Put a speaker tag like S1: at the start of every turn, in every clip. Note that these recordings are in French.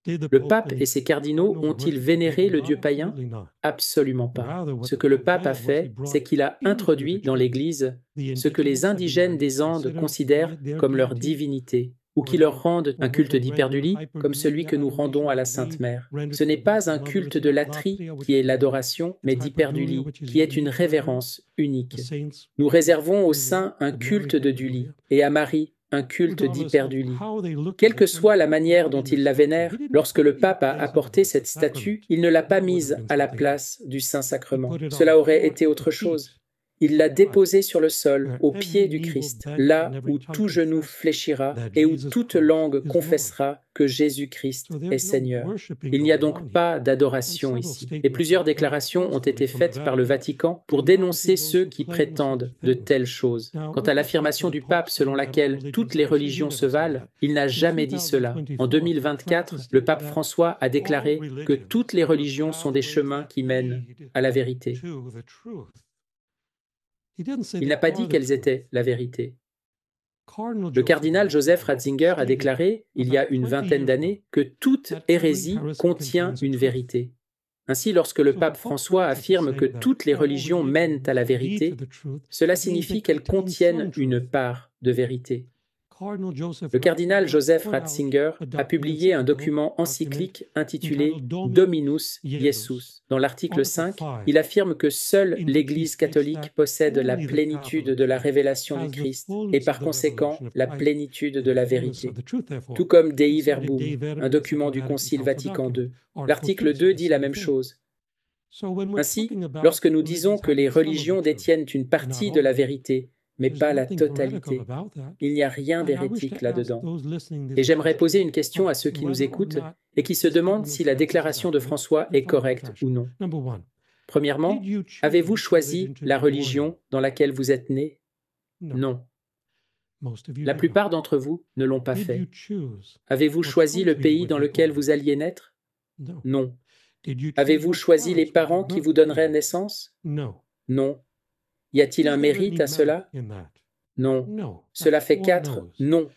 S1: Le pape et ses cardinaux ont-ils vénéré le Dieu païen? Absolument pas. Ce que le pape a fait, c'est qu'il a introduit dans l'Église ce que les indigènes des Andes considèrent comme leur divinité, ou qui leur rendent un culte d'hyperdulie comme celui que nous rendons à la Sainte Mère. Ce n'est pas un culte de latrie qui est l'adoration, mais d'hyperdulie, qui est une révérence unique. Nous réservons aux saints un culte de Dulie, et à Marie un culte d'hyperdulie. Quelle que soit la manière dont ils la vénèrent, lorsque le pape a apporté cette statue, il ne l'a pas mise à la place du Saint-Sacrement. Cela aurait été autre chose. Il l'a déposée sur le sol, au pied du Christ, là où tout genou fléchira et où toute langue confessera que Jésus-Christ est Seigneur. Il n'y a donc pas d'adoration ici. Et plusieurs déclarations ont été faites par le Vatican pour dénoncer ceux qui prétendent de telles choses. Quant à l'affirmation du pape selon laquelle toutes les religions se valent, il n'a jamais dit cela. En 2024, le pape François a déclaré que toutes les religions sont des chemins qui mènent à la vérité. Il n'a pas dit quelles étaient la vérité. Le cardinal Joseph Ratzinger a déclaré, il y a une vingtaine d'années, que toute hérésie contient une vérité. Ainsi, lorsque le pape François affirme que toutes les religions mènent à la vérité, cela signifie qu'elles contiennent une part de vérité. Le cardinal Joseph Ratzinger a publié un document encyclique intitulé Dominus Iesus. Dans l'article 5, il affirme que seule l'Église catholique possède la plénitude de la révélation du Christ et par conséquent la plénitude de la vérité. Tout comme Dei Verbum, un document du Concile Vatican II. L'article 2 dit la même chose. Ainsi, lorsque nous disons que les religions détiennent une partie de la vérité, mais pas la totalité. Il n'y a rien d'hérétique là-dedans. Et j'aimerais poser une question à ceux qui nous écoutent et qui se demandent si la déclaration de François est correcte ou non. Premièrement, avez-vous choisi la religion dans laquelle vous êtes né? Non. La plupart d'entre vous ne l'ont pas fait. Avez-vous choisi le pays dans lequel vous alliez naître? Non. Avez-vous choisi les parents qui vous donneraient naissance? Non. Y a-t-il un mérite à cela? Non. Cela fait 4 non.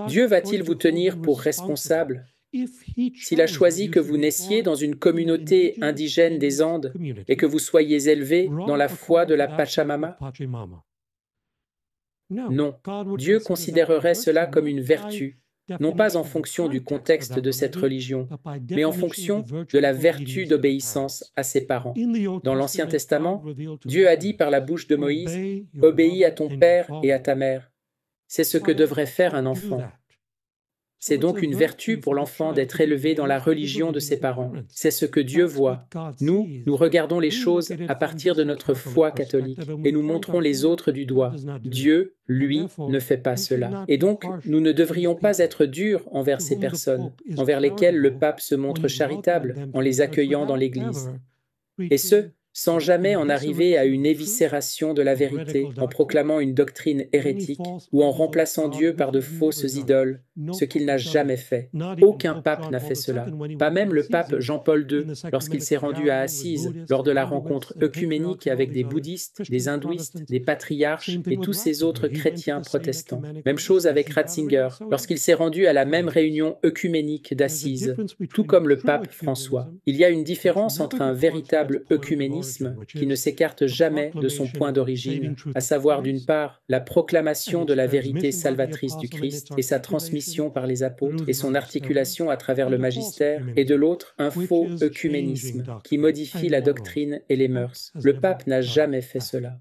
S1: Dieu va-t-il vous tenir pour responsable? S'il a choisi que vous naissiez dans une communauté indigène des Andes et que vous soyez élevé dans la foi de la Pachamama? Non. Dieu considérerait cela comme une vertu, non pas en fonction du contexte de cette religion, mais en fonction de la vertu d'obéissance à ses parents. Dans l'Ancien Testament, Dieu a dit par la bouche de Moïse, « Obéis à ton père et à ta mère ». C'est ce que devrait faire un enfant. C'est donc une vertu pour l'enfant d'être élevé dans la religion de ses parents. C'est ce que Dieu voit. Nous regardons les choses à partir de notre foi catholique et nous montrons les autres du doigt. Dieu, lui, ne fait pas cela. Et donc, nous ne devrions pas être durs envers ces personnes, envers lesquelles le pape se montre charitable en les accueillant dans l'Église. Et ce, sans jamais en arriver à une éviscération de la vérité, en proclamant une doctrine hérétique ou en remplaçant Dieu par de fausses idoles, ce qu'il n'a jamais fait. Aucun pape n'a fait cela, pas même le pape Jean-Paul II, lorsqu'il s'est rendu à Assise lors de la rencontre œcuménique avec des bouddhistes, des hindouistes, des patriarches et tous ces autres chrétiens protestants. Même chose avec Ratzinger, lorsqu'il s'est rendu à la même réunion œcuménique d'Assise, tout comme le pape François. Il y a une différence entre un véritable œcuménisme qui ne s'écarte jamais de son point d'origine, à savoir d'une part la proclamation de la vérité salvatrice du Christ et sa transmission par les apôtres et son articulation à travers le magistère, et de l'autre un faux œcuménisme qui modifie la doctrine et les mœurs. Le pape n'a jamais fait cela.